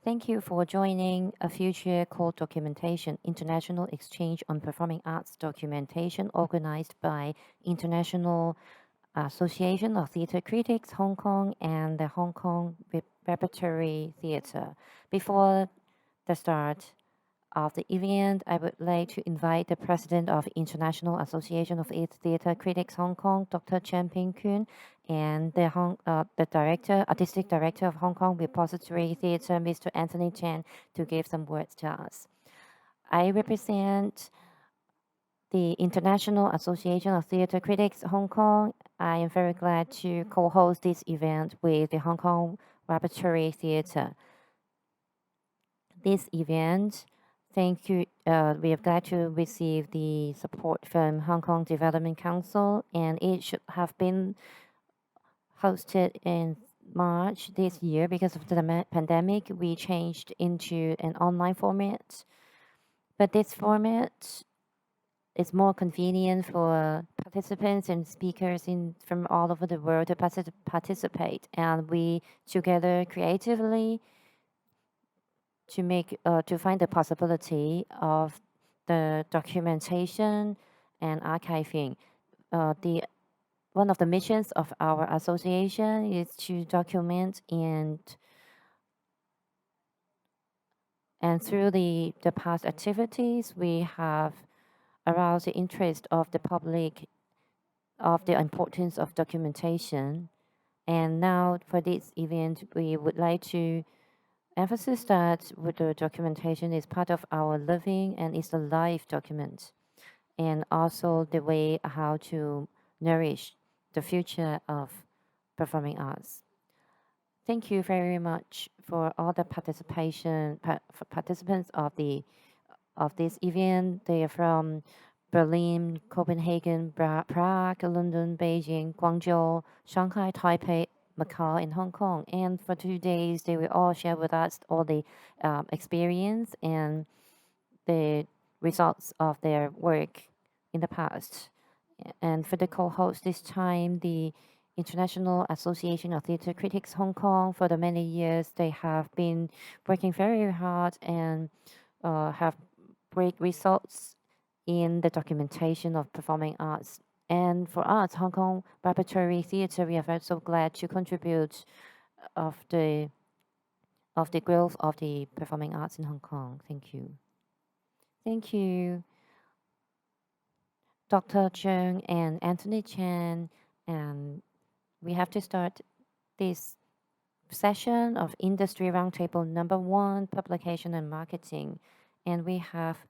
Thank you for joining a future called Documentation, International Exchange on Performing Arts Documentation, organized by International Association of Theatre Critics, Hong Kong, and the Hong Kong Repertory Theatre. Before the start of the event, I would like to invite the President of International Association of Theatre Critics Hong Kong, Dr. Chen Ping-kun, and the Artistic Director of Hong Kong Repository Theatre, Mr. Anthony Chan, to give some words to us. I represent the International Association of Theatre Critics Hong Kong. I am very glad to co-host this event with the Hong Kong Repertory Theatre. This event, thank you. We are glad to receive the support from Hong Kong Development Council, and it should have been hosted in March this year. Because of the pandemic, we changed into an online format. But this format is more convenient for participants and speakers from all over the world to participate, and we together creatively to find the possibility of the documentation and archiving. One of the missions of our association is to document and through the past activities, we have aroused the interest of the public of the importance of documentation. And now for this event, we would like to emphasize that the documentation is part of our living and is a live document, and also the way how to nourish the future of performing arts. Thank you very much for all the participants of this event. They are from Berlin, Copenhagen, Prague, London, Beijing, Guangzhou, Shanghai, Taipei, Macau, and Hong Kong. And for 2 days, they will all share with us all the experience and the results of their work in the past. And for the co-host this time, the International Association of Theatre Critics Hong Kong, for the many years, they have been working very hard and have great results in the documentation of performing arts. And for us, Hong Kong Repertory Theatre, we are very so glad to contribute of the growth of the performing arts in Hong Kong. Thank you. Thank you, Dr. Chung and Anthony Chan. And we have to start this session of Industry Roundtable number 1, Publication and Marketing. And we have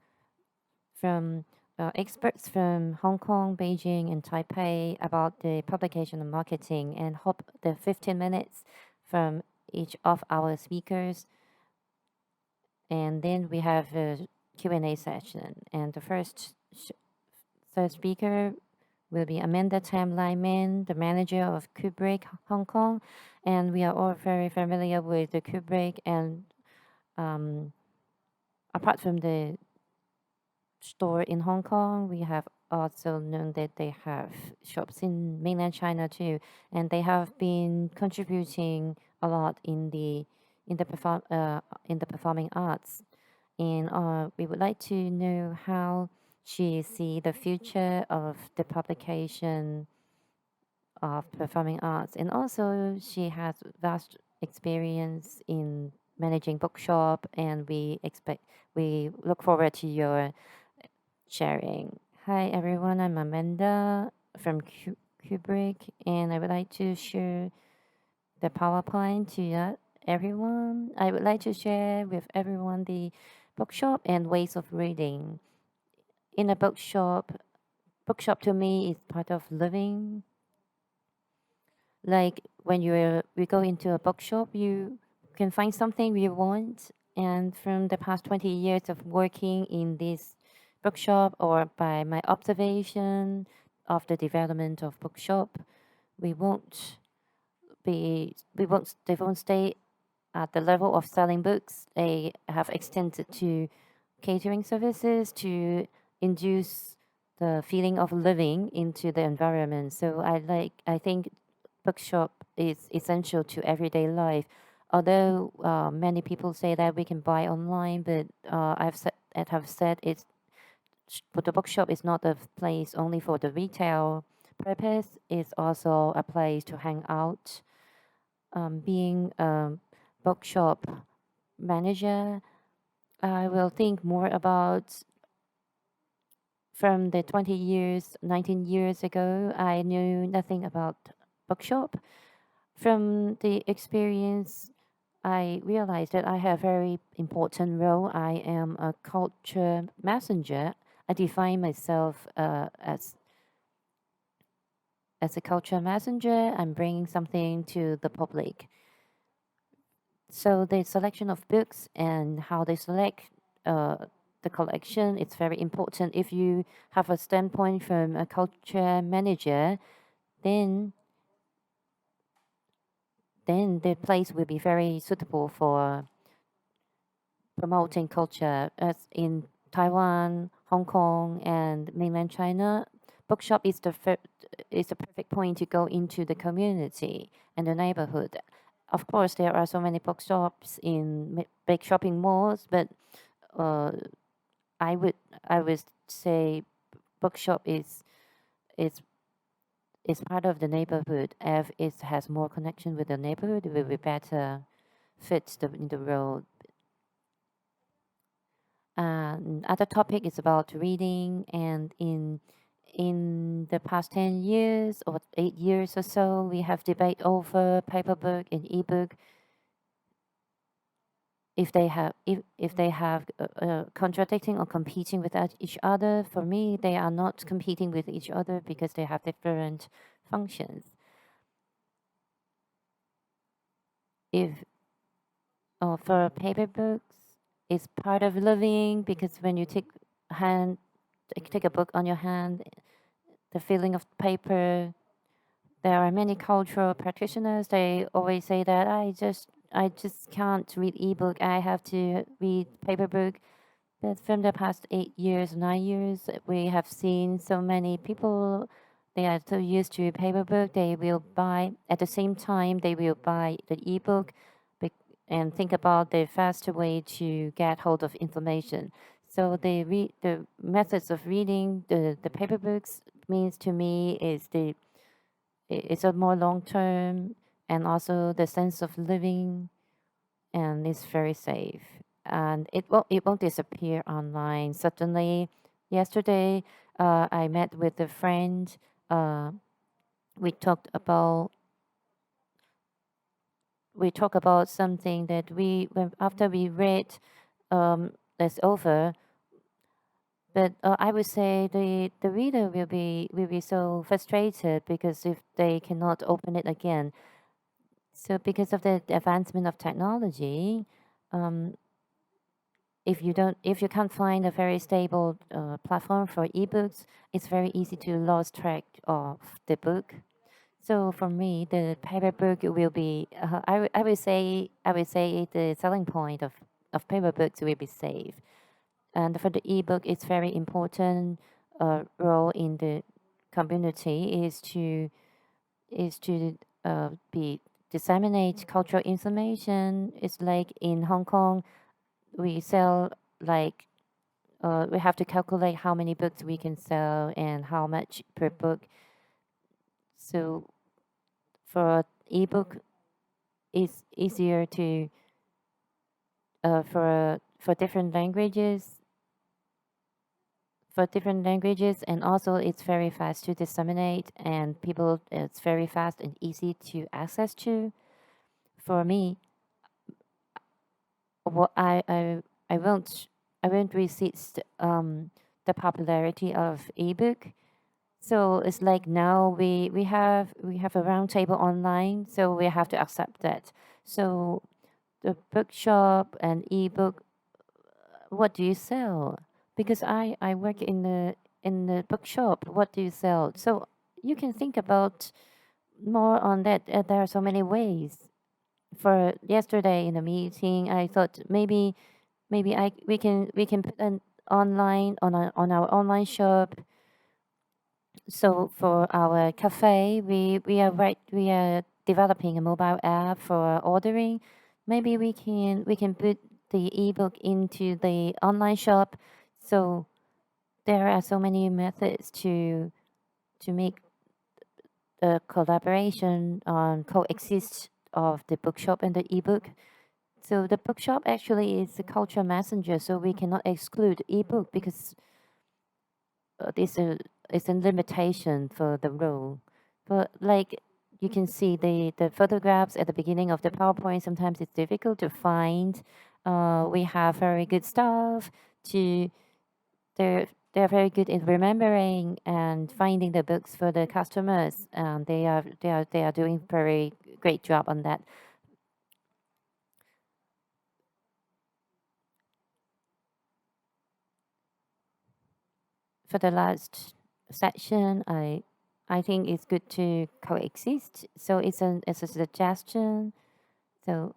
from experts from Hong Kong, Beijing, and Taipei about the publication and marketing, and hope the 15 minutes from each of our speakers. And then we have a Q&A session. And the first speaker will be Amanda Tam Lyman, the manager of Kubrick Hong Kong. And we are all very familiar with the Kubrick, and apart from the store in Hong Kong, we have also known that they have shops in mainland China too, and they have been contributing a lot in the performing arts. And we would like to know how she see the future of the publication of performing arts, and also she has vast experience in managing bookshop, and we look forward to your sharing. Hi everyone, I'm Amanda from Kubrick, and I would like to share the PowerPoint to everyone. I would like to share with everyone the bookshop and ways of reading. In a bookshop to me is part of living. Like when we go into a bookshop, you can find something you want. And from the past 20 years of working in this bookshop, or by my observation of the development of bookshop, they won't stay at the level of selling books. They have extended to catering services to induce the feeling of living into the environment. So I think bookshop is essential to everyday life. although many people say that we can buy online, but have said but the bookshop is not a place only for the retail purpose. It's also a place to hang out. Being a bookshop manager, I will think more about from the 19 years ago, I knew nothing about bookshop. From the experience, I realized that I have a very important role. I am a culture messenger. I define myself as a culture messenger. I'm bringing something to the public. So the selection of books and how they select the collection, it's very important. If you have a standpoint from a culture manager, then the place will be very suitable for promoting culture. As in Taiwan, Hong Kong, and mainland China, bookshop is the perfect point to go into the community and the neighborhood. Of course, there are so many bookshops in big shopping malls, but I would say bookshop is part of the neighborhood. If it has more connection with the neighborhood, it will be better fit in the role. Other topic is about reading, and in the past 10 years or 8 years or so, we have debate over paper book and ebook. If they have contradicting or competing with each other, for me, they are not competing with each other because they have different functions. For paper books, it's part of living, because when you take a book on your hand, the feeling of paper. There are many cultural practitioners. They always say that I just can't read ebook. I have to read paper book. But from the past 8 years, 9 years, we have seen so many people. They are so used to paper book. They will buy at the same time. They will buy the ebook, and think about the faster way to get hold of information. So the methods of reading the paper books means to me is it's a more long term, and also the sense of living, and it's very safe, and it won't disappear online suddenly. Yesterday, I met with a friend. We talked about something that after we read, that's over. But I would say the reader will be so frustrated because if they cannot open it again. So because of the advancement of technology, if you can't find a very stable platform for ebooks, it's very easy to lose track of the book. So for me, the paper book will be. I would say the selling point of paper books will be safe, and for the ebook, it's very important role in the community is to be disseminate cultural information. It's like in Hong Kong, we sell like we have to calculate how many books we can sell and how much per book. So for ebook, it's easier to for different languages. And also it's very fast to disseminate, and people, it's very fast and easy to access to. For me, what I won't resist the popularity of ebook. So it's like now we have a roundtable online, so we have to accept that. So the bookshop and ebook, what do you sell? Because I work in the bookshop. What do you sell? So you can think about more on that. There are so many ways. For yesterday in the meeting, I thought maybe we can put an online on our online shop. So for our cafe, we are developing a mobile app for ordering. maybe we can put the ebook into the online shop. So there are so many methods to make the collaboration on coexist of the bookshop and the ebook. So the bookshop actually is a cultural messenger, so we cannot exclude ebook because it's a limitation for the role. But like you can see the photographs at the beginning of the PowerPoint, sometimes it's difficult to find. We have very good staff to they're very good in remembering and finding the books for the customers. They are doing very great job on that. For the last section, I think it's good to coexist. So it's a suggestion. So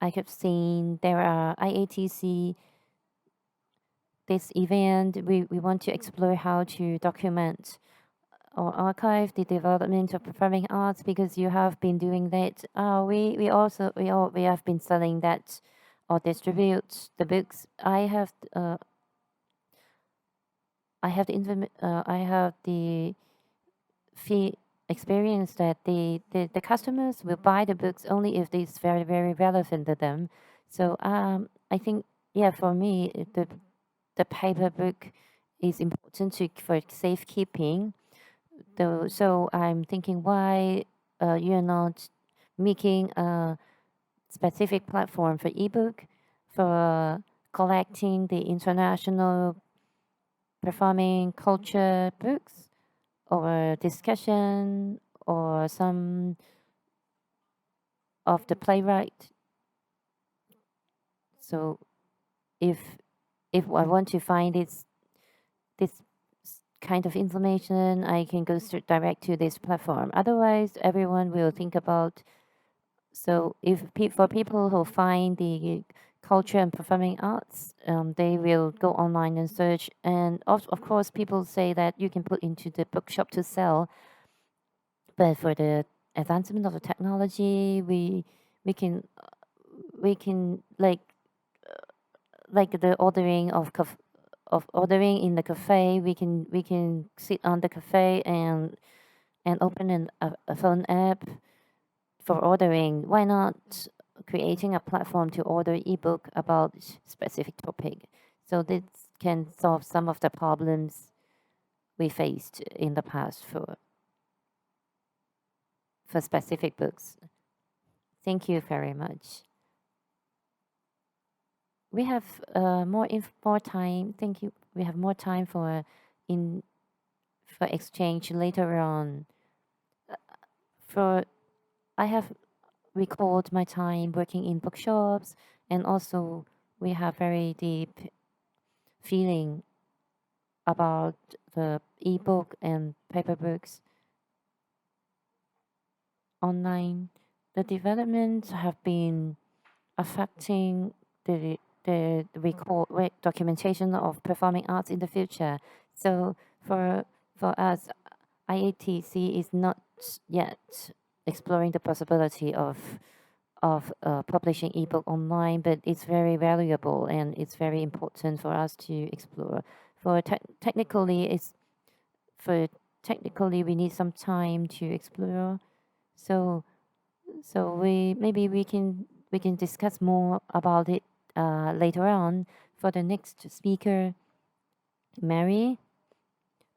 I have seen there are IATC this event. We want to explore how to document or archive the development of performing arts because you have been doing that. We have been selling that or distribute the books. I have the fee experience that the customers will buy the books only if it's very relevant to them. So I think for me the paper book is important for safekeeping. Though, so I'm thinking why you're not making a specific platform for ebook for collecting the international performing culture books or discussion or some of the playwright. So if I want to find this kind of information, I can go direct to this platform. Otherwise, everyone will think about. So if for people who find the culture and performing arts, they will go online and search. And of course, people say that you can put into the bookshop to sell. But for the advancement of the technology, we can like the ordering of ordering in the cafe. We can sit on the cafe and open a phone app for ordering. Why not creating a platform to order ebook about specific topic? So this can solve some of the problems we faced in the past for specific books. Thank you very much. We have more time. Thank you. We have more time for exchange later on. I have recalled my time working in bookshops, and also we have very deep feeling about the ebook and paper books online. The developments have been affecting the documentation of performing arts in the future. So for us, IATC is not yet exploring the possibility of publishing ebook online, but it's very valuable and it's very important for us to explore. Technically we need some time to explore. So we can discuss more about it later on. For the next speaker, Mary,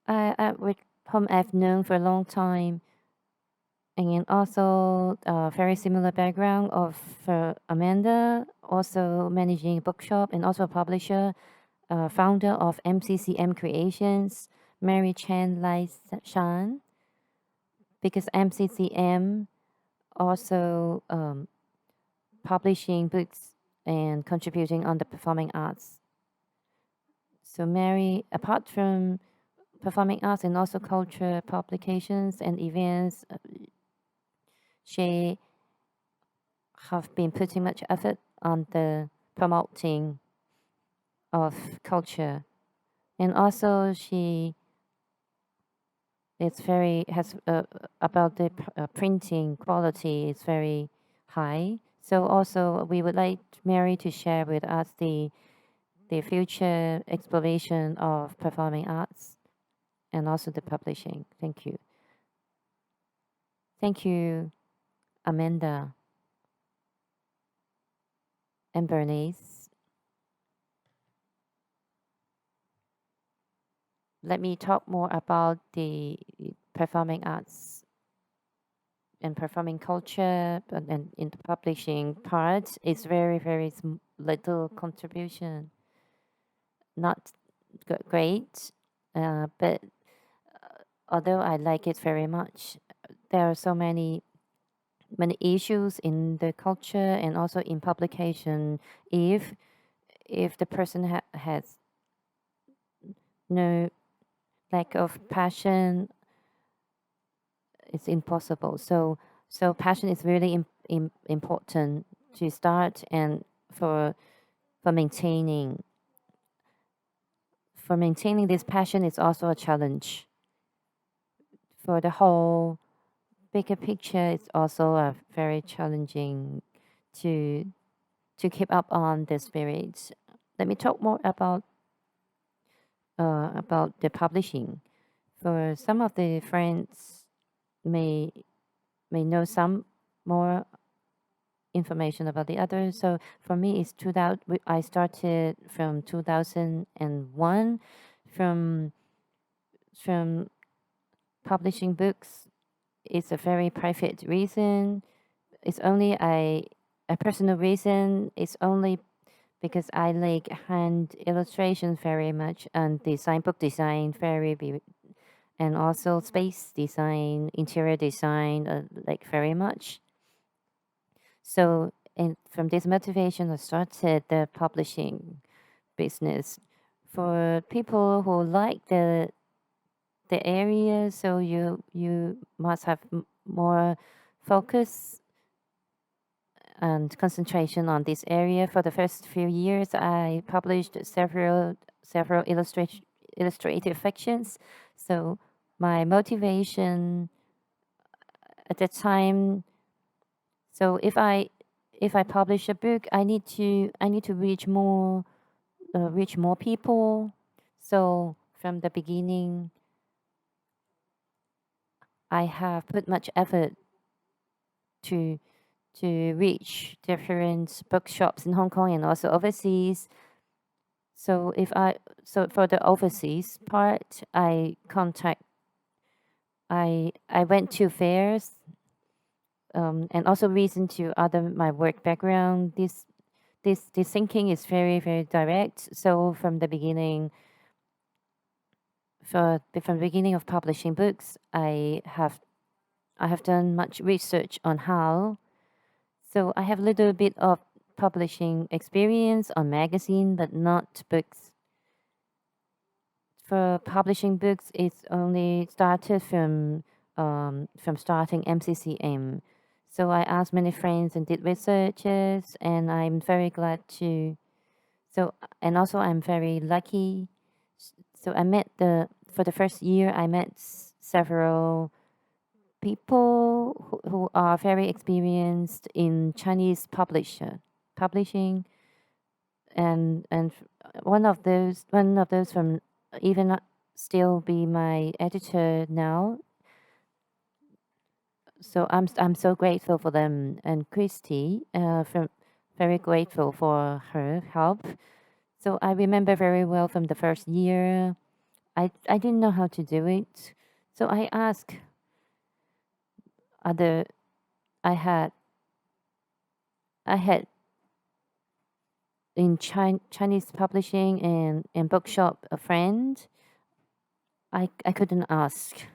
whom I've known for a long time, and also very similar background of Amanda, also managing a bookshop and also a publisher, founder of MCCM Creations, Mary Chan Lai Shan, because MCCM also publishing books and contributing on the performing arts. So Mary, apart from performing arts and also culture publications and events, she have been putting much effort on the promoting of culture, and also she has about the printing quality is very high. So also we would like Mary to share with us the future exploration of performing arts and also the publishing. Thank you. Thank you, Amanda and Bernice. Let me talk more about the performing arts and performing culture, and in the publishing part, it's very, very little contribution. Not great, but although I like it very much, there are so many issues in the culture and also in publication. If the person has no lack of passion, it's impossible. So passion is really important to start, and for maintaining. For maintaining this passion is also a challenge. For the whole bigger picture, it's also a very challenging to keep up on the spirit. Let me talk more about the publishing. For some of the friends may know some more information about the others. So for me, it's 2000. I started from 2001 from publishing books. It's a very private reason. It's only a personal reason. It's only because I like hand illustration very much and book design and also space design, interior design, like very much. So, from this motivation, I started the publishing business. For people who like the area, so you must have more focus and concentration on this area. For the first few years, I published several illustrative fictions. So my motivation at that time, so if I publish a book, I need to reach more people. So from the beginning, I have put much effort to reach different bookshops in Hong Kong and also overseas. So for the overseas part, I went to fairs, and also listen to my work background. This thinking is very, very direct. So from the beginning, from the beginning of publishing books, I have done much research on how. So I have a little bit of publishing experience on magazine, but not books. For publishing books, it's only started from starting MCCM. So I asked many friends and did researches, and I'm very glad to. So, and also I'm very lucky. So I met for the first year, I met several people who are very experienced in Chinese publishing, and one of those from even still be my editor now. So I'm so grateful for them, and Christy, very grateful for her help. So I remember very well from the first year, I didn't know how to do it. So I asked other, I had in Chinese publishing and bookshop a friend. I couldn't ask.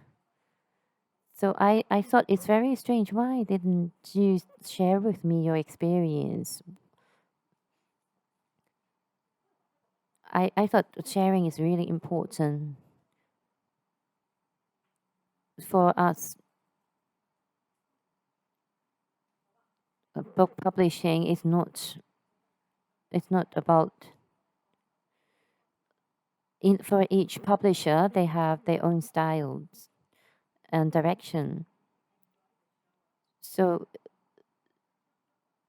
So I thought it's very strange. Why didn't you share with me your experience? I thought sharing is really important for us. Book publishing is not. It's not about. For each publisher, they have their own styles and direction. So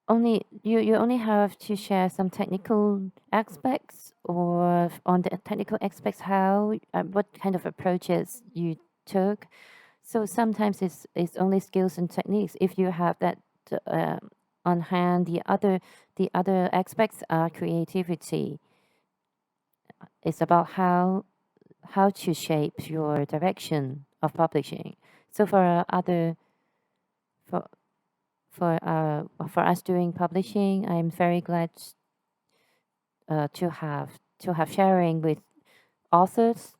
you only have to share some technical aspects, or on the technical aspects, how what kind of approaches you took. So sometimes it's only skills and techniques. If you have that on hand, the other aspects are creativity. It's about how to shape your direction of publishing. So for other for us doing publishing, I'm very glad to have sharing with authors.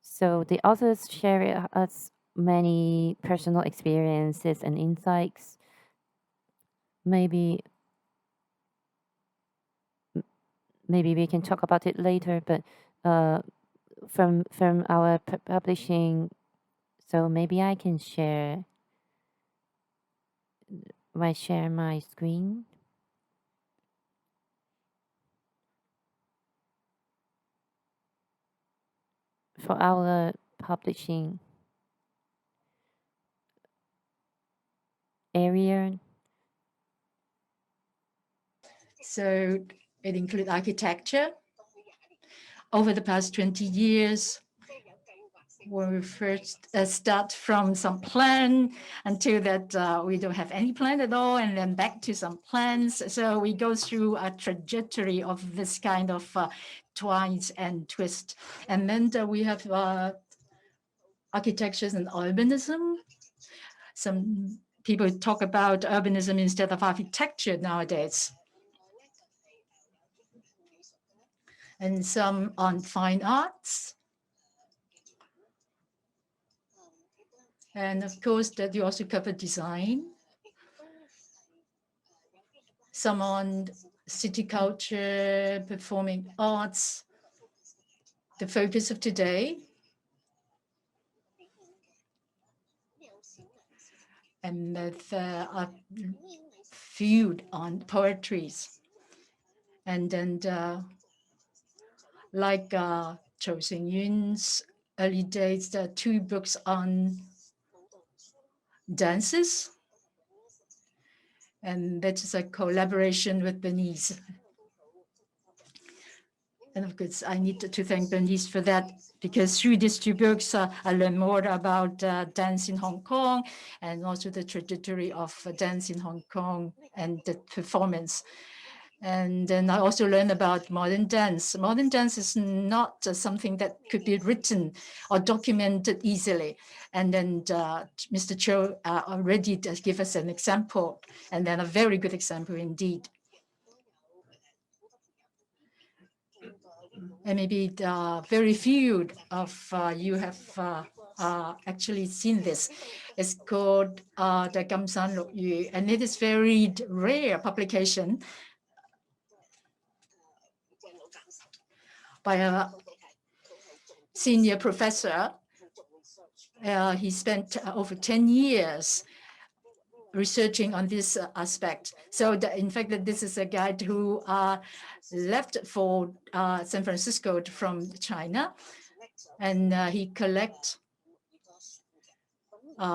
So the authors share us many personal experiences and insights. Maybe we can talk about it later, but from our publishing, so maybe I can share my screen. For our publishing area. So it includes architecture. Over the past 20 years, when we first start from some plan until that we don't have any plan at all, and then back to some plans. So we go through a trajectory of this kind of twists and twists. And then we have architectures and urbanism. Some people talk about urbanism instead of architecture nowadays. And some on fine arts. And of course, that you also cover design. Some on city culture, performing arts, the focus of today. And a field on poetries. And then like Kaohsiung Yun's early days, there are 2 books on dances. And that is a collaboration with Bernice. And of course, I need to thank Bernice for that, because through these 2 books, I learned more about dance in Hong Kong, and also the trajectory of dance in Hong Kong and the performance. And then I also learned about modern dance. Modern dance is not something that could be written or documented easily. And then Mr. Cho already gave us an example, and then a very good example indeed. And maybe very few of you have actually seen this. It's called the Gamsan Luk Yu, and it is very rare publication by a senior professor. He spent over 10 years researching on this aspect. So in fact, this is a guy who left for San Francisco from China, and he collects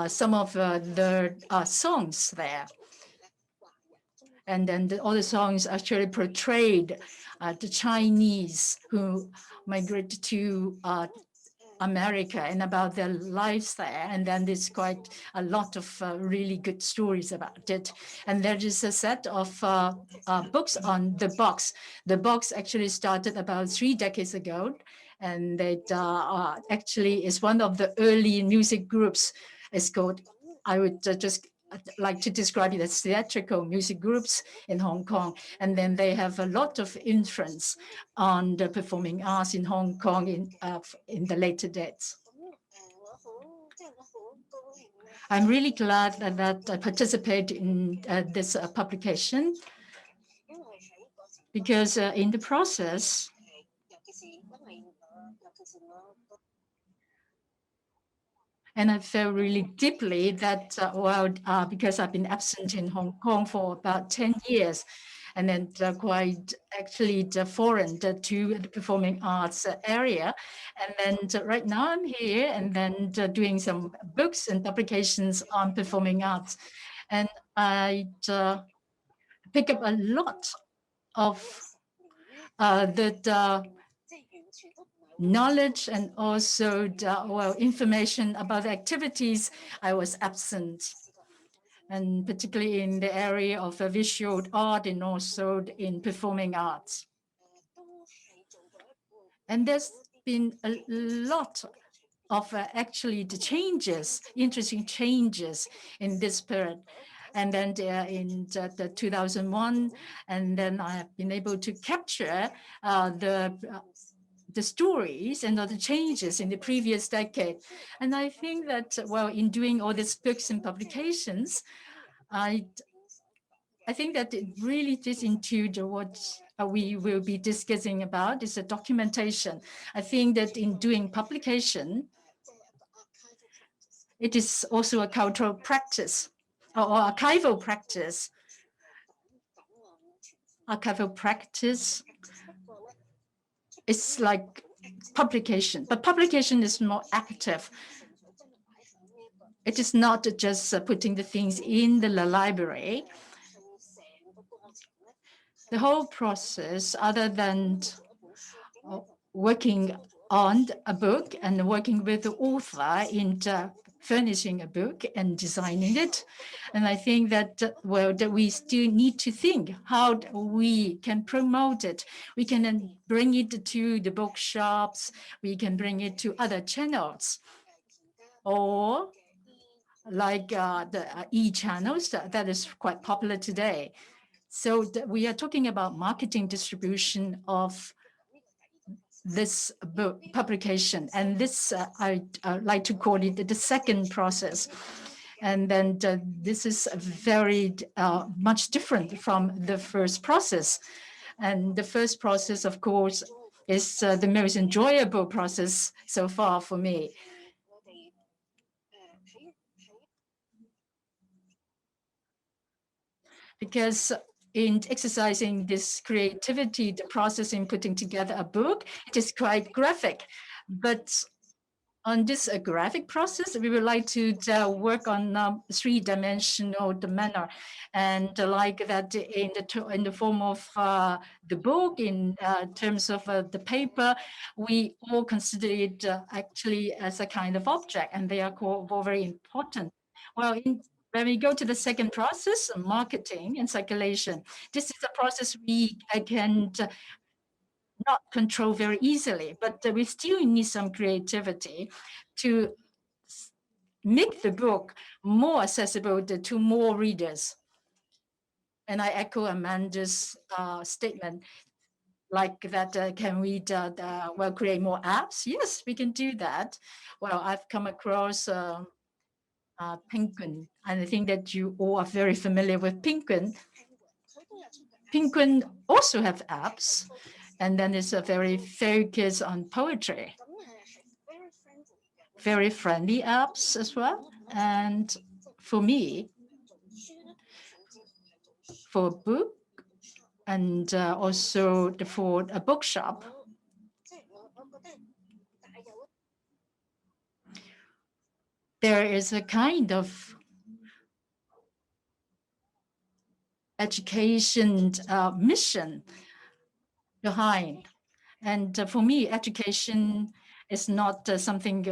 some of the songs there. And then all the songs actually portrayed the Chinese who migrated to America and about their lives there. And then there's quite a lot of really good stories about it. And there is a set of books on the box. The box actually started about 3 decades ago. And it actually is one of the early music groups. It's called, I would just like to describe it as theatrical music groups in Hong Kong. And then they have a lot of influence on the performing arts in Hong Kong in the later days. I'm really glad that I participate in this publication, because in the process, and I felt really deeply that, because I've been absent in Hong Kong for about 10 years, and then quite actually foreign to the performing arts area. And then right now I'm here, and then doing some books and publications on performing arts. And I pick up a lot of the knowledge and also information about the activities I was absent, and particularly in the area of visual art and also in performing arts. And there's been a lot of actually the changes, interesting changes in this period. And then in the 2001, and then I have been able to capture the stories and the changes in the previous decade. And I think that, well, in doing all these books and publications, I think that it really fits into what we will be discussing about is a documentation. I think that in doing publication, it is also a cultural practice or archival practice. Archival practice is like publication, but publication is more active. It is not just putting the things in the library. The whole process, other than working on a book and working with the author in furnishing a book and designing it. And I think that, well, that we still need to think how we can promote it. We can then bring it to the bookshops. We can bring it to other channels, or like the e-channels that is quite popular today. So we are talking about marketing distribution of this book publication, and this I like to call it the second process. And then this is very much different from the first process. And the first process, of course, is the most enjoyable process so far for me. Because in exercising this creativity, the process in putting together a book, it is quite graphic. But on this graphic process, we would like to work on three-dimensional manner, and like that in the form of the book, in terms of the paper, we all consider it actually as a kind of object, and they are all very important. Well, when we go to the second process, marketing and circulation, this is a process we can not control very easily, but we still need some creativity to make the book more accessible to more readers. And I echo Amanda's statement, like that, can we well, create more apps? Yes, we can do that. Well, I've come across Penguin, and I think that you all are very familiar with Penguin. Penguin also have apps, and then it's a very focus on poetry. Very friendly apps as well. And for me, for a book and also for a bookshop, there is a kind of education mission behind. And for me, education is not something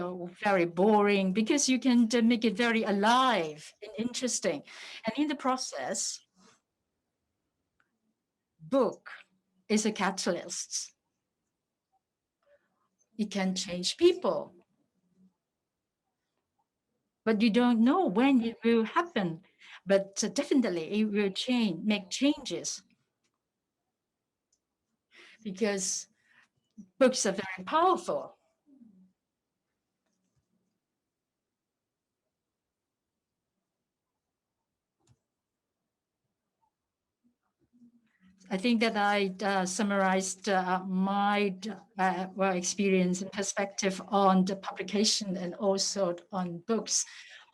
very boring, because you can make it very alive and interesting. And in the process, book is a catalyst. It can change people, but you don't know when it will happen. But definitely it will make changes, because books are very powerful. I think that I summarized my experience and perspective on the publication and also on books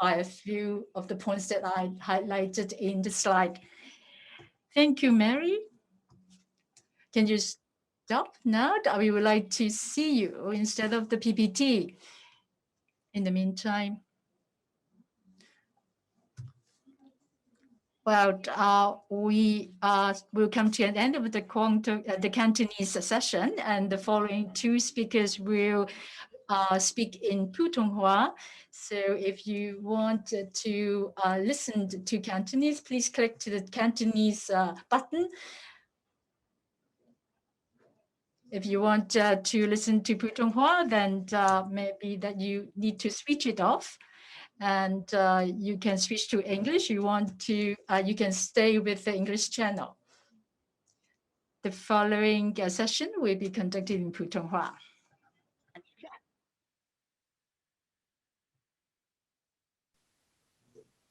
by a few of the points that I highlighted in the slide. Thank you, Mary. Can you stop now? We would like to see you instead of the PPT. In the meantime, we will come to an end of the Cantonese session, and the following two speakers will speak in Putonghua. So if you want to listen to Cantonese, please click to the Cantonese button. If you want to listen to Putonghua, then maybe that you need to switch it off. And you can switch to English. You can stay with the English channel. The following session will be conducted in Putonghua.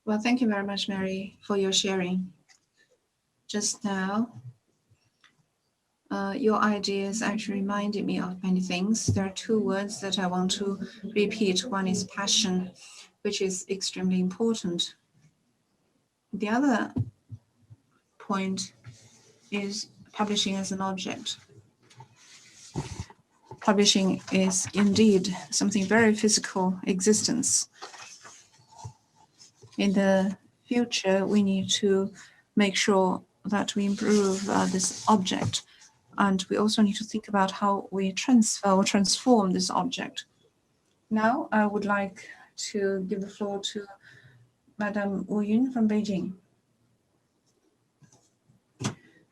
Well, thank you very much, Mary, for your sharing. Just now, your ideas actually reminded me of many things. There are two words that I want to repeat. One is passion, which is extremely important. The other point is publishing as an object. Publishing is indeed something very physical existence. In the future, we need to make sure that we improve this object. And we also need to think about how we transfer or transform this object. Now, I would like to give the floor to Madame Weiwuying from Beijing.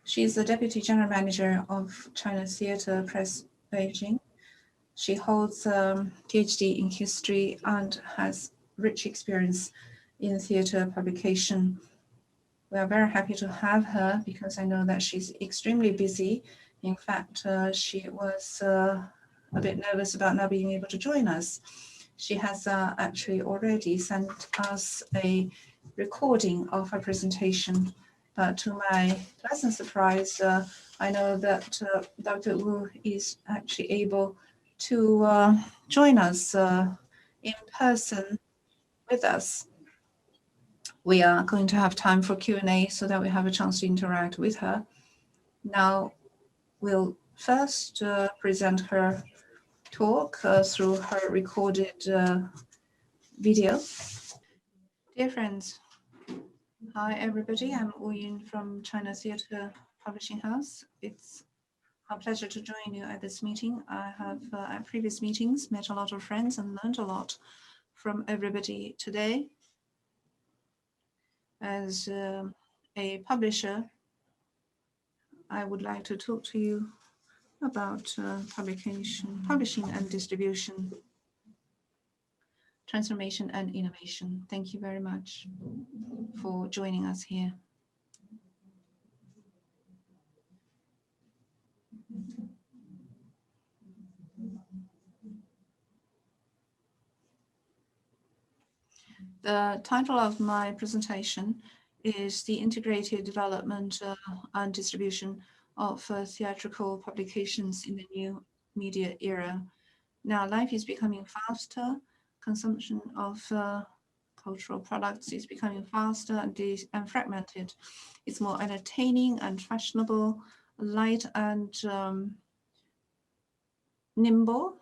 She is the Deputy General Manager of China Theatre Press Beijing. She holds a PhD in history and has rich experience in theatre publication. We are very happy to have her because I know that she's extremely busy. In fact, she was a bit nervous about not being able to join us. She has actually already sent us a recording of her presentation. But to my pleasant surprise, I know that Dr. Wu is actually able to join us in person with us. We are going to have time for Q&A so that we have a chance to interact with her. Now, we'll first present her talk through her recorded video. Dear friends, hi everybody, I'm Weiwuying from China Theatre Publishing House. It's a pleasure to join you at this meeting. I have at previous meetings met a lot of friends and learned a lot from everybody today. As a publisher, I would like to talk to you about publishing and distribution, transformation and innovation. Thank you very much for joining us here. The title of my presentation is the integrated development and distribution of theatrical publications in the new media era. Now, life is becoming faster. Consumption of cultural products is becoming faster and fragmented. It's more entertaining and fashionable, light and nimble.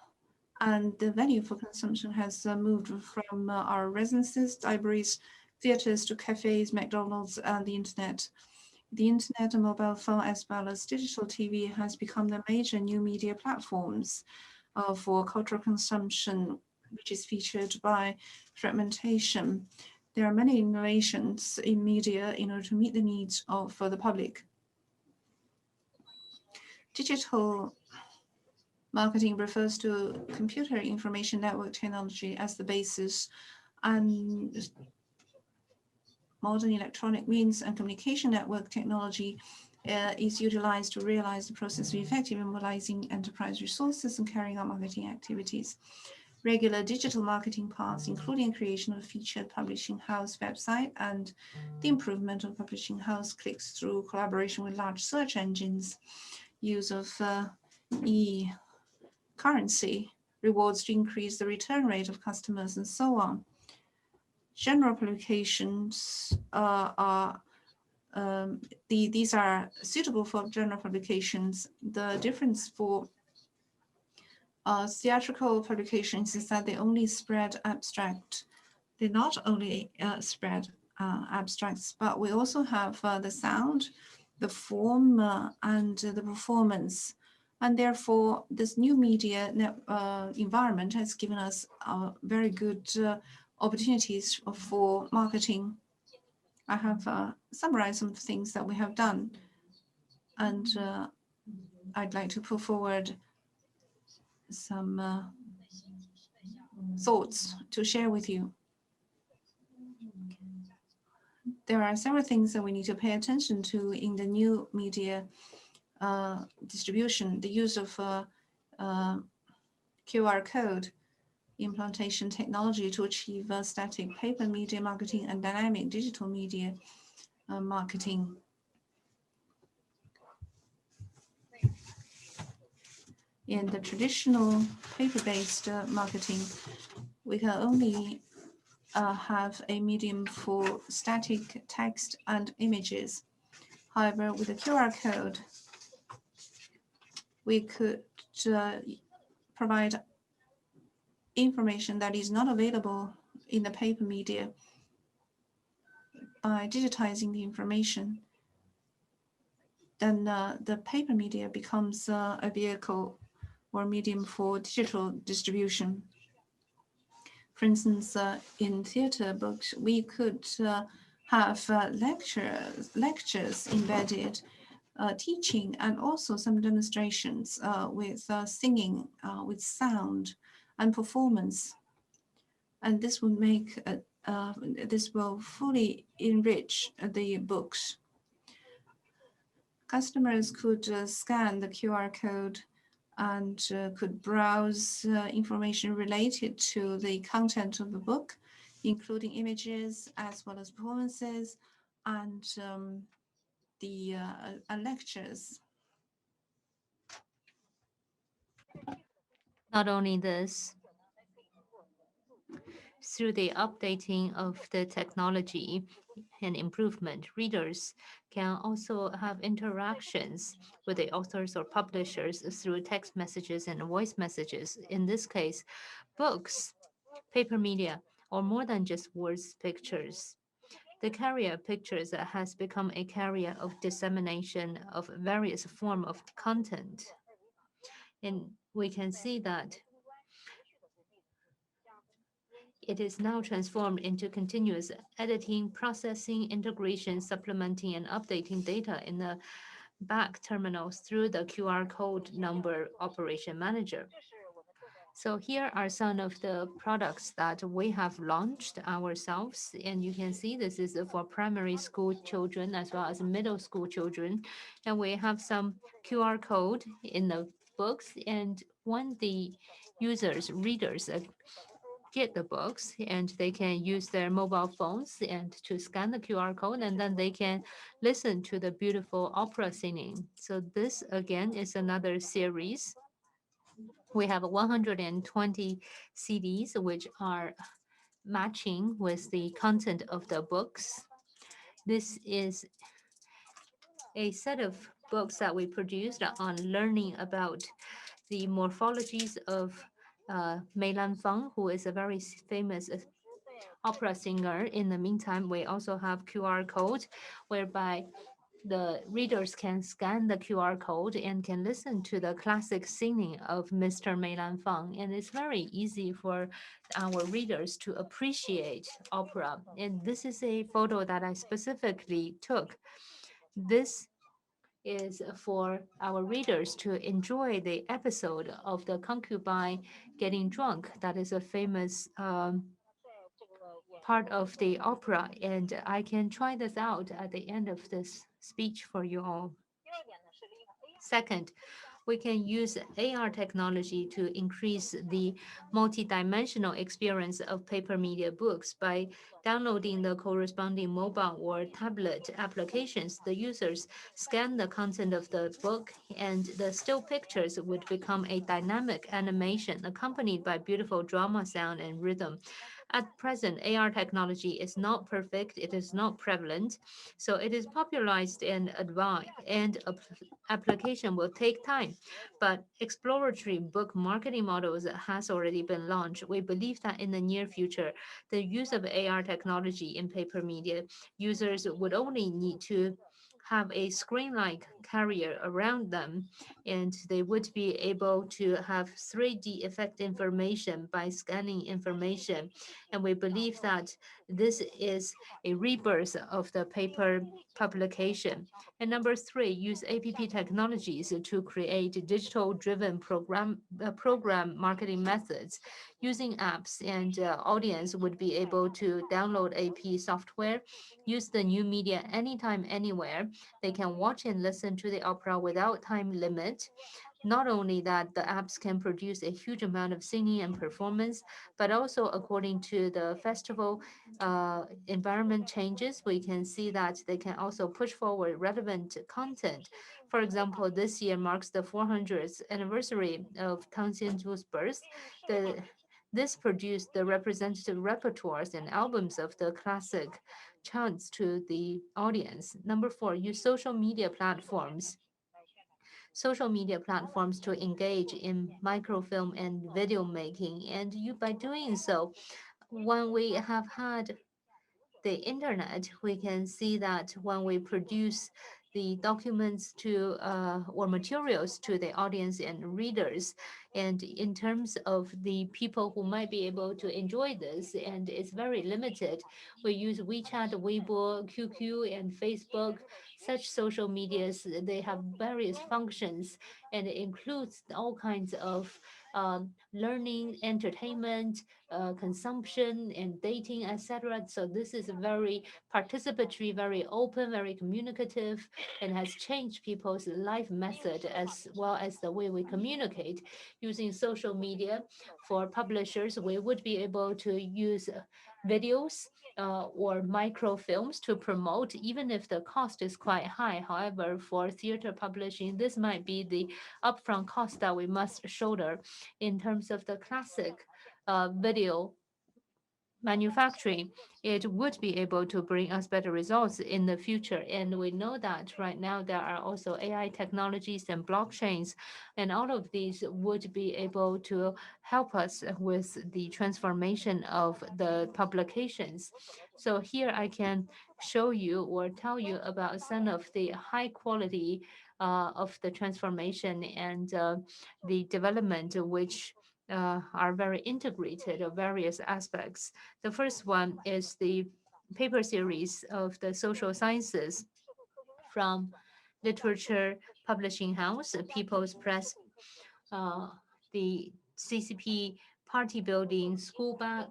And the venue for consumption has moved from our residences, libraries, theaters to cafes, McDonald's, and the internet. The internet and mobile phone, as well as digital TV, has become the major new media platforms for cultural consumption, which is featured by fragmentation. There are many innovations in media in order to meet the needs of the public. Digital marketing refers to computer information network technology as the basis, and modern electronic means and communication network technology is utilized to realize the process of effectively mobilizing enterprise resources and carrying out marketing activities. Regular digital marketing paths, including creation of a featured publishing house website and the improvement of publishing house clicks through collaboration with large search engines, use of e-currency, rewards to increase the return rate of customers, and so on. General publications these are suitable for general publications. The difference for theatrical publications is that they only spread abstract. They not only spread abstracts, but we also have the sound, the form, and the performance. And therefore, this new media environment has given us very good opportunities for marketing. I have summarized some things that we have done, and I'd like to put forward some thoughts to share with you. There are several things that we need to pay attention to in the new media distribution. The use of QR code implantation technology to achieve static paper media marketing and dynamic digital media marketing. In the traditional paper-based marketing, we can only have a medium for static text and images. However, with the QR code, we could provide information that is not available in the paper media by digitizing the information. Then the paper media becomes a vehicle or medium for digital distribution. For instance, in theater books, we could have lectures embedded, teaching, and also some demonstrations with singing, with sound and performance. And this will make this will fully enrich the books. Customers could scan the QR code and could browse information related to the content of the book, including images as well as performances and the lectures. Not only this, through the updating of the technology and improvement, readers can also have interactions with the authors or publishers through text messages and voice messages. In this case, books, paper media, or more than just words, pictures. The carrier of pictures has become a carrier of dissemination of various forms of content. And we can see that it is now transformed into continuous editing, processing, integration, supplementing, and updating data in the back terminals through the QR code number operation manager. So here are some of the products that we have launched ourselves. And you can see this is for primary school children as well as middle school children. And we have some QR code in the books. And when the users, readers, get the books, and they can use their mobile phones and to scan the QR code, and then they can listen to the beautiful opera singing. So this again is another series. We have 120 CDs which are matching with the content of the books. This is a set of books that we produced on learning about the morphologies of Meilan Fang, who is a very famous opera singer. In the meantime, we also have QR code whereby the readers can scan the QR code and can listen to the classic singing of Mr. Meilan Fang. And it's very easy for our readers to appreciate opera. And this is a photo that I specifically took. This is for our readers to enjoy the episode of the concubine getting drunk. That is a famous part of the opera, and I can try this out at the end of this speech for you all. Second, we can use AR technology to increase the multidimensional experience of paper media books. By downloading the corresponding mobile or tablet applications, the users scan the content of the book, and the still pictures would become a dynamic animation accompanied by beautiful drama sound and rhythm. At present, AR technology is not perfect, it is not prevalent, so it is popularized and advanced, and application will take time. But exploratory book marketing models has already been launched. We believe that in the near future, the use of AR technology in paper media, users would only need to have a screen-like carrier around them, and they would be able to have 3D effect information by scanning information. And we believe that this is a rebirth of the paper publication. And number three, use APP technologies to create digital-driven program marketing methods. Using apps, and audience would be able to download AP software, use the new media anytime, anywhere. They can watch and listen to the opera without time limit. Not only that, the apps can produce a huge amount of singing and performance, but also according to the festival environment changes, we can see that they can also push forward relevant content. For example, this year marks the 400th anniversary of Kaohsiung's birth. This produced the representative repertoires and albums of the classic chants to the audience. Number four, use social media platforms to engage in microfilm and video making. And by doing so, when we have had the internet, we can see that when we produce the documents to or materials to the audience and readers, and in terms of the people who might be able to enjoy this, and it's very limited. We use WeChat, Weibo, QQ, and Facebook. Such social medias, they have various functions, and it includes all kinds of learning, entertainment, consumption, and dating, etc. So this is very participatory, very open, very communicative, and has changed people's life method as well as the way we communicate. Using social media for publishers, we would be able to use videos or microfilms to promote, even if the cost is quite high. However, for theater publishing, this might be the upfront cost that we must shoulder. In terms of the classic video manufacturing, it would be able to bring us better results in the future. And we know that right now there are also AI technologies and blockchains, and all of these would be able to help us with the transformation of the publications. So here I can show you or tell you about some of the high quality of the transformation and the development which are very integrated of various aspects. The first one is the paper series of the social sciences from literature publishing house, People's Press, the CCP party building school bag.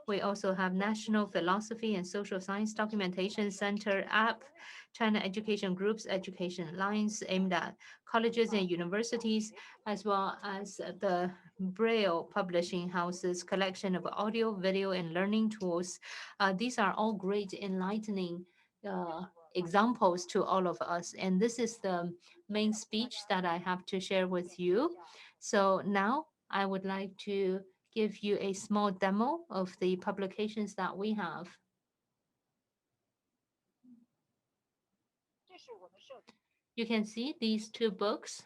We also have National Philosophy and Social Science Documentation Center app, China Education Group's education lines aimed at colleges and universities, as well as the Braille Publishing House's collection of audio, video, and learning tools. These are all great enlightening examples to all of us. And this is the main speech that I have to share with you. So now I would like to give you a small demo of the publications that we have. You can see these two books.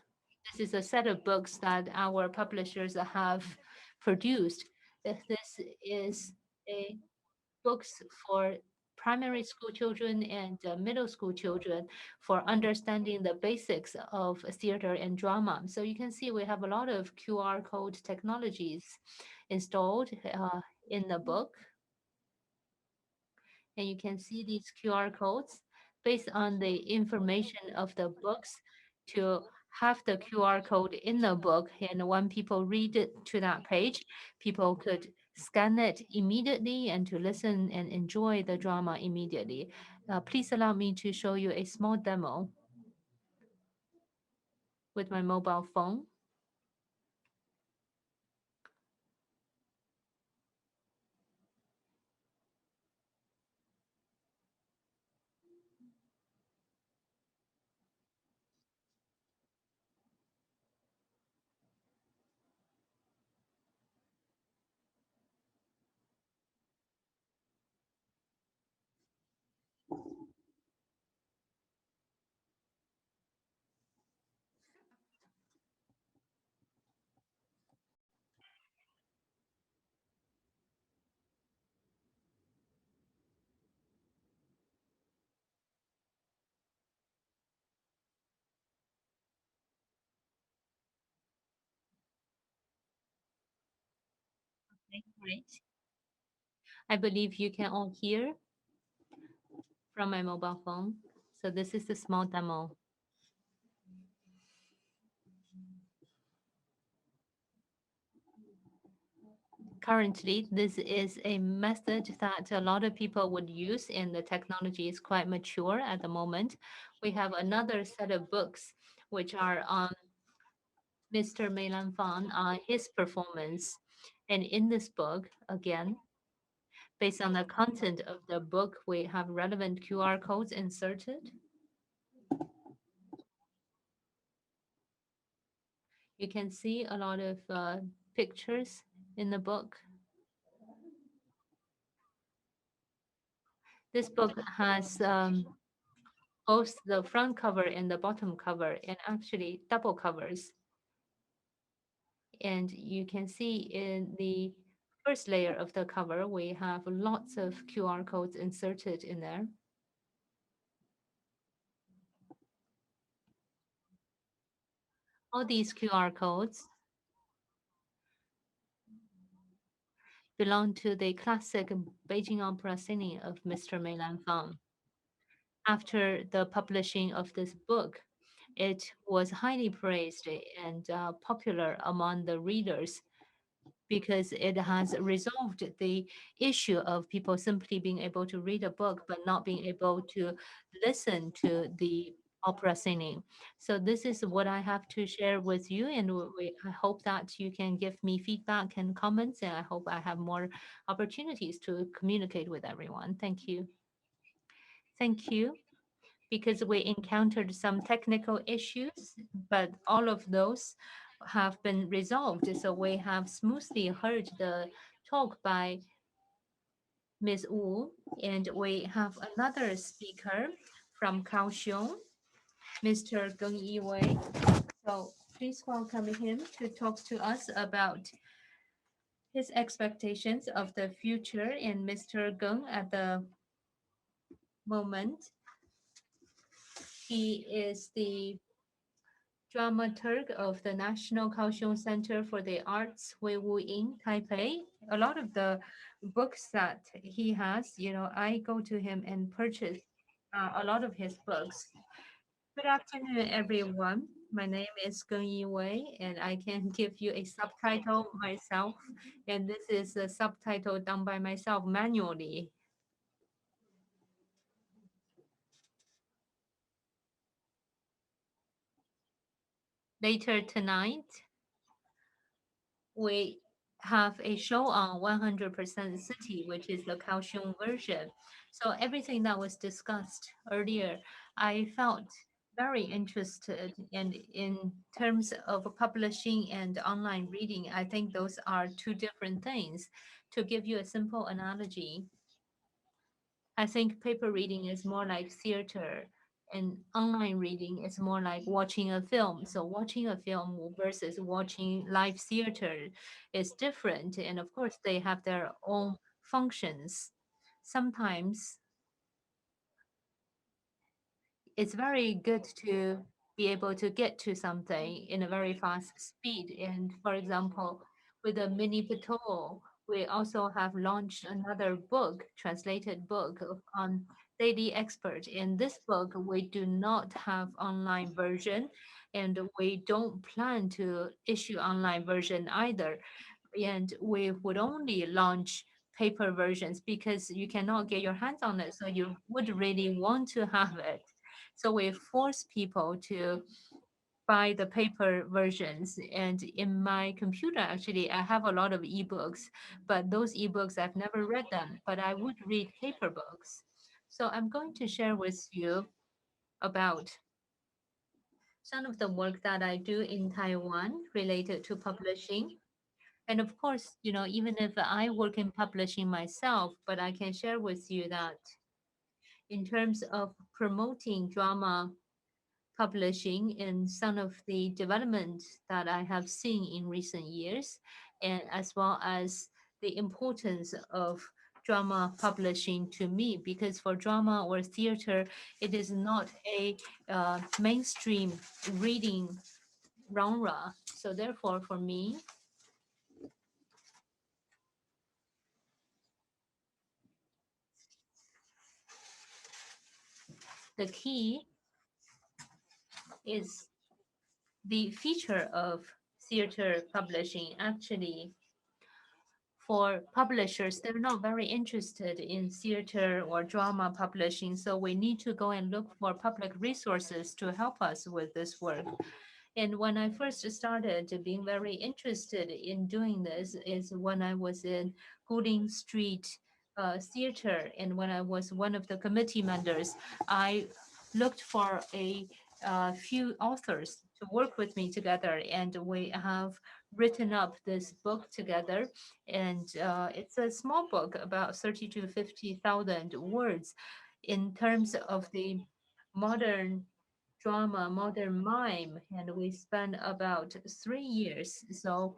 This is a set of books that our publishers have produced. This is a books for primary school children and middle school children for understanding the basics of theater and drama. So you can see we have a lot of QR code technologies installed in the book. And you can see these QR codes based on the information of the books to have the QR code in the book. And when people read it to that page, people could scan it immediately and to listen and enjoy the drama immediately. Please allow me to show you a small demo with my mobile phone. Great. I believe you can all hear from my mobile phone. So this is a small demo. Currently, this is a method that a lot of people would use, and the technology is quite mature at the moment. We have another set of books which are on Mr. Meilan Fan, his performance. And in this book, again, based on the content of the book, we have relevant QR codes inserted. You can see a lot of pictures in the book. This book has both the front cover and the bottom cover, and actually double covers. And you can see in the first layer of the cover, we have lots of QR codes inserted in there. All these QR codes belong to the classic Beijing opera singing of Mr. Meilan Fang. After the publishing of this book, it was highly praised and popular among the readers because it has resolved the issue of people simply being able to read a book but not being able to listen to the opera singing. So this is what I have to share with you, and I hope that you can give me feedback and comments, and I hope I have more opportunities to communicate with everyone. Thank you. Thank you. Because we encountered some technical issues, but all of those have been resolved. So we have smoothly heard the talk by Ms. Wu, and we have another speaker from Kaohsiung, Mr. Geng Yiwei. So please welcome him to talk to us about his expectations of the future. And Mr. Geng, at the moment, he is the Dramaturg of the National Kaohsiung Center for the Arts, Weiwuying, Taipei. A lot of the books that he has, I go to him and purchase a lot of his books. Good afternoon, everyone. My name is Geng Yiwei, and I can give you a subtitle myself. And this is a subtitle done by myself manually. Later tonight, we have a show on 100% City, which is the Kaohsiung version. So everything that was discussed earlier, I felt very interested. And in terms of publishing and online reading, I think those are two different things. To give you a simple analogy, I think paper reading is more like theater and online reading is more like watching a film. So watching a film versus watching live theater is different. And of course, they have their own functions. Sometimes it's very good to be able to get to something in a very fast speed. And for example, with the mini patrol, we also have launched another book, translated book on daily expert. In this book, we do not have online version, and we don't plan to issue online version either. And we would only launch paper versions because you cannot get your hands on it. So you would really want to have it. So we force people to buy the paper versions. And in my computer, actually, I have a lot of ebooks, but those ebooks, I've never read them, but I would read paper books. So I'm going to share with you about some of the work that I do in Taiwan related to publishing. And of course, even if I work in publishing myself, but I can share with you that in terms of promoting drama publishing and some of the developments that I have seen in recent years, and as well as the importance of drama publishing to me, because for drama or theater, it is not a mainstream reading genre. So therefore, for me, The key is the feature of theater publishing. Actually, for publishers, they're not very interested in theater or drama publishing, so we need to go and look for public resources to help us with this work. And when I first started being very interested in doing this is when I was in Guling Street Theater, and when I was one of the committee members, I looked for a few authors to work with me together, and we have written up this book together. And it's a small book, about 30 to 50,000 words. In terms of the modern drama, modern mime, and we spent about 3 years. So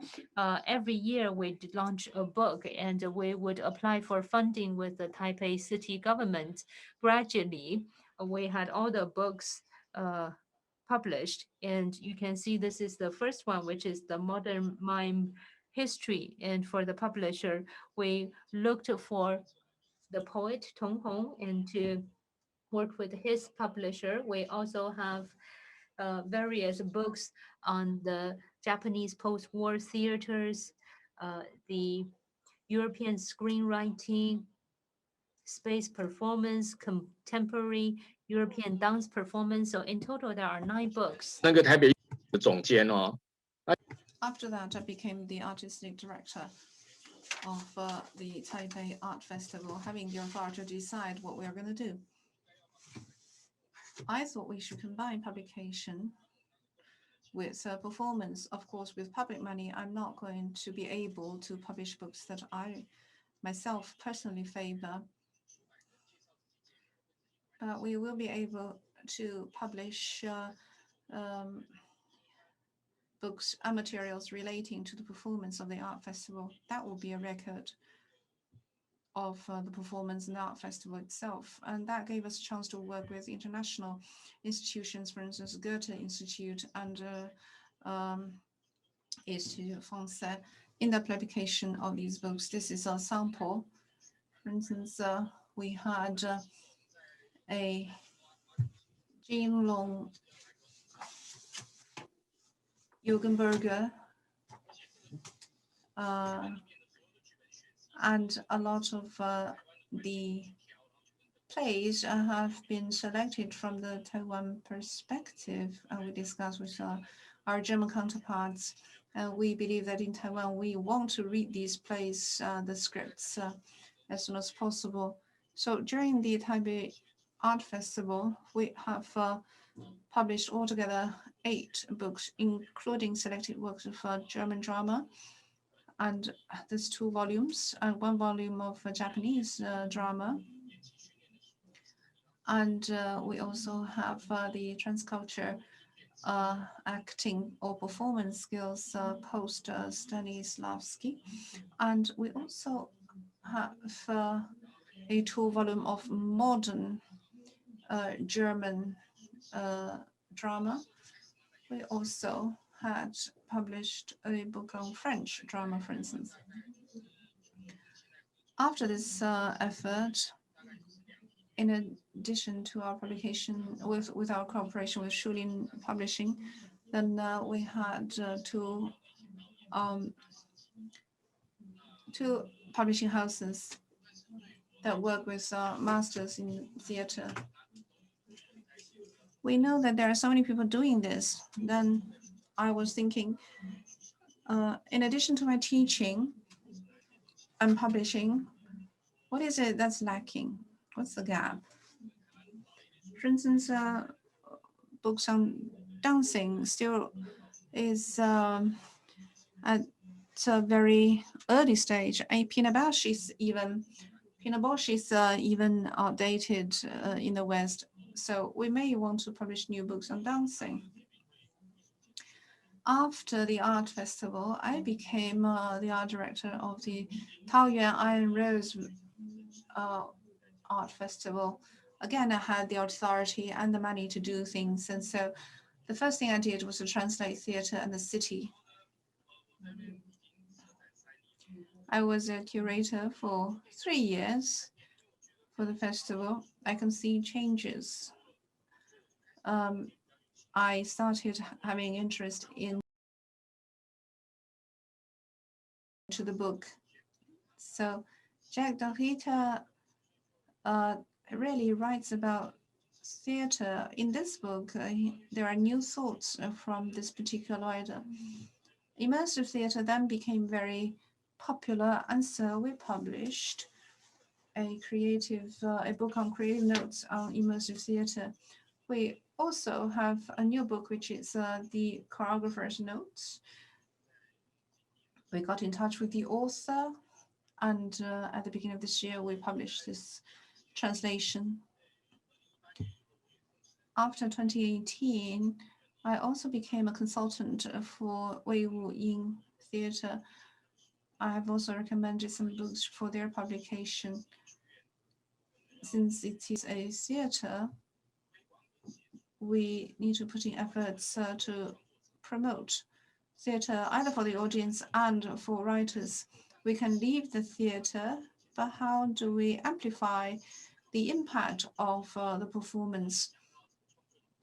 every year we launch a book, and we would apply for funding with the Taipei city government. Gradually, we had all the books published, and you can see this is the first one, which is the modern mime history. And for the publisher, we looked for the poet Tong Hong and to work with his publisher. We also have various books on the Japanese post-war theaters, the European screenwriting, space performance, contemporary European dance performance. So in total, there are 9 books. 那个台北的总监哦， After that, I became the artistic director of the Taipei Art Festival, having the authority to decide what we are going to do. I thought we should combine publication with performance. Of course, with public money, I'm not going to be able to publish books that I myself personally favor. But we will be able to publish books and materials relating to the performance of the art festival. That will be a record of the performance in the art festival itself. And that gave us a chance to work with international institutions, for instance, Goethe Institute and Institut Français, in the publication of these books. This is a sample. For instance, we had a Jean Long Jugendberger and a lot of the plays have been selected from the Taiwan perspective. We discussed with our German counterparts. We believe that in Taiwan, we want to read these plays, the scripts, as soon as possible. So during the Taipei Art Festival, we have published altogether 8 books, including selected works of German drama. And there's 2 volumes and 1 volume of Japanese drama. And we also have the transculture acting or performance skills post Stanislavski. And we also have a 2 volume of modern German drama. We also had published a book on French drama, for instance. After this effort, in addition to our publication with our cooperation with Shulin Publishing, then we had two publishing houses that work with masters in theater. We know that there are so many people doing this. Then I was thinking, in addition to my teaching and publishing, what is it that's lacking? What's the gap? For instance, books on dancing still is at a very early stage. Pina Bausch is even outdated in the West. So we may want to publish new books on dancing. After the art festival, I became the art director of the Taoyuan Iron Rose art festival. Again, I had the authority and the money to do things. And so the first thing I did was to translate theater and the city. I was a curator for 3 years for the festival. I can see changes I started having interest into the book. So Jacques Derrida really writes about theater. In this book, there are new thoughts from this particular writer. Immersive theater then became very popular, and so we published a book on creative notes on immersive theater. We also have a new book, which is the choreographer's notes. We got in touch with the author, and at the beginning of this year, we published this translation. After 2018, I also became a consultant for Weiwuying Theater. I have also recommended some books for their publication. Since it is a theater, we need to put in efforts to promote theater either for the audience and for writers. We can leave the theater, but how do we amplify the impact of the performance?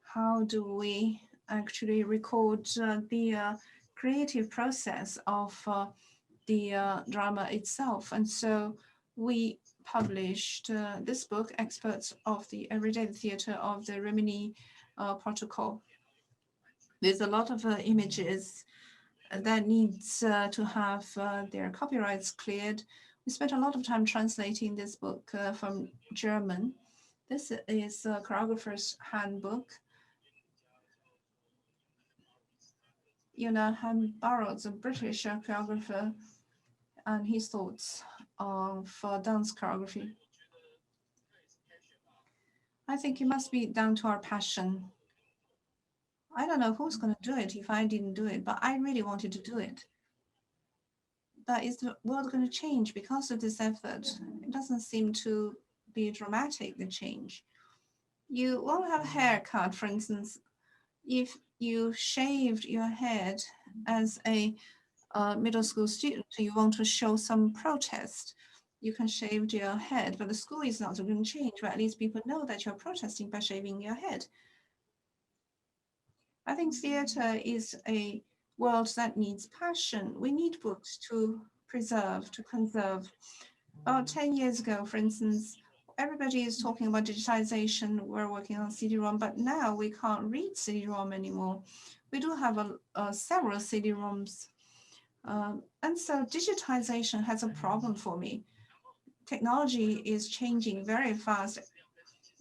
How do we actually record the creative process of the drama itself? And so we published this book, Experts of the Everyday Theater of the Rimini Protocol. There's a lot of images that needs to have their copyrights cleared. We spent a lot of time translating this book from German. This is a choreographer's handbook. Han borrowed a British choreographer and his thoughts of dance choreography. I think it must be down to our passion. I don't know who's going to do it if I didn't do it, but I really wanted to do it. But is the world going to change because of this effort? It doesn't seem to be dramatic, the change. You won't have a haircut, for instance. If you shaved your head as a middle school student, you want to show some protest, you can shave your head, but the school is not going to change, but at least people know that you're protesting by shaving your head. I think theater is a world that needs passion. We need books to preserve, to conserve. About 10 years ago, for instance, everybody is talking about digitization. We're working on CD-ROM, but now we can't read CD-ROM anymore. We do have several CD-ROMs. And so digitization has a problem for me. Technology is changing very fast.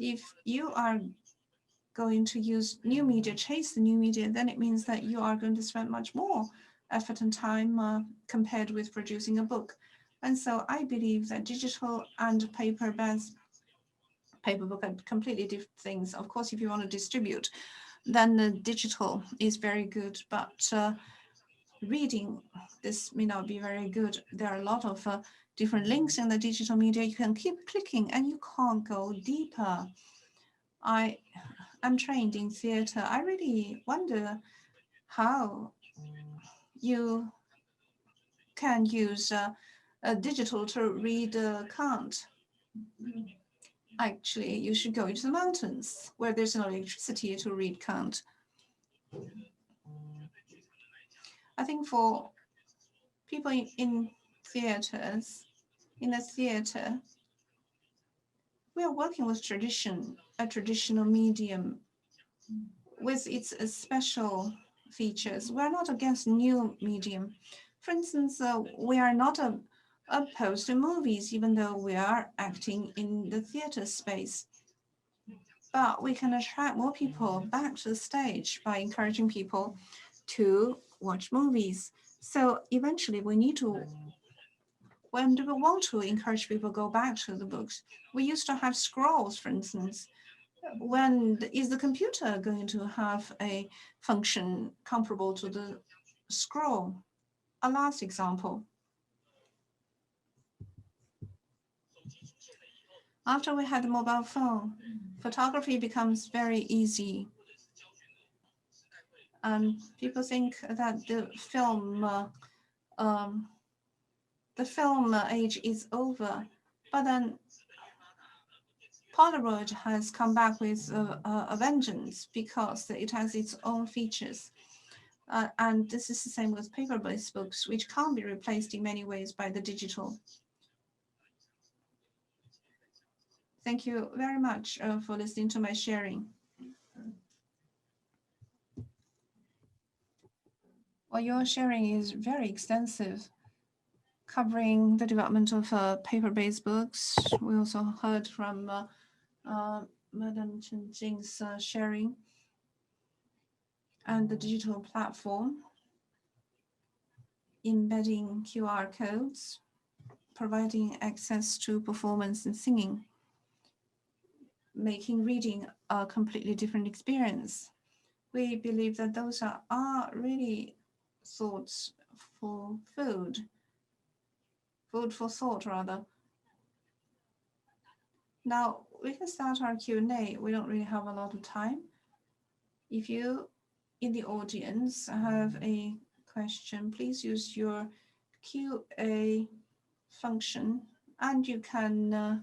If you are going to use new media, chase the new media, then it means that you are going to spend much more effort and time compared with producing a book. And so I believe that digital and paper book are completely different things. Of course, if you want to distribute, then the digital is very good, but reading, this may not be very good. There are a lot of different links in the digital media. You can keep clicking and you can't go deeper. I'm trained in theater. I really wonder how you can use a digital to read Kant. Actually, you should go into the mountains where there's no electricity to read Kant. I think for people in theaters, in the theater, we are working with tradition, a traditional medium with its special features. We're not against new medium. For instance, we are not opposed to movies, even though we are acting in the theater space. But we can attract more people back to the stage by encouraging people to watch movies. So eventually we need to, when do we want to encourage people to go back to the books? We used to have scrolls, for instance. When is the computer going to have a function comparable to the scroll? A last example. After we had the mobile phone, photography becomes very easy. And people think that the film age is over, but then Polaroid has come back with a vengeance because it has its own features. And this is the same with paper-based books, which can't be replaced in many ways by the digital. Thank you very much for listening to my sharing. Well, your sharing is very extensive, covering the development of paper-based books. We also heard from Madam Chen Jing's sharing and the digital platform, embedding QR codes, providing access to performance and singing, making reading a completely different experience. We believe that those are really thoughts for food for thought rather. Now we can start our Q&A. We don't really have a lot of time. If you in the audience have a question, please use your QA function and you can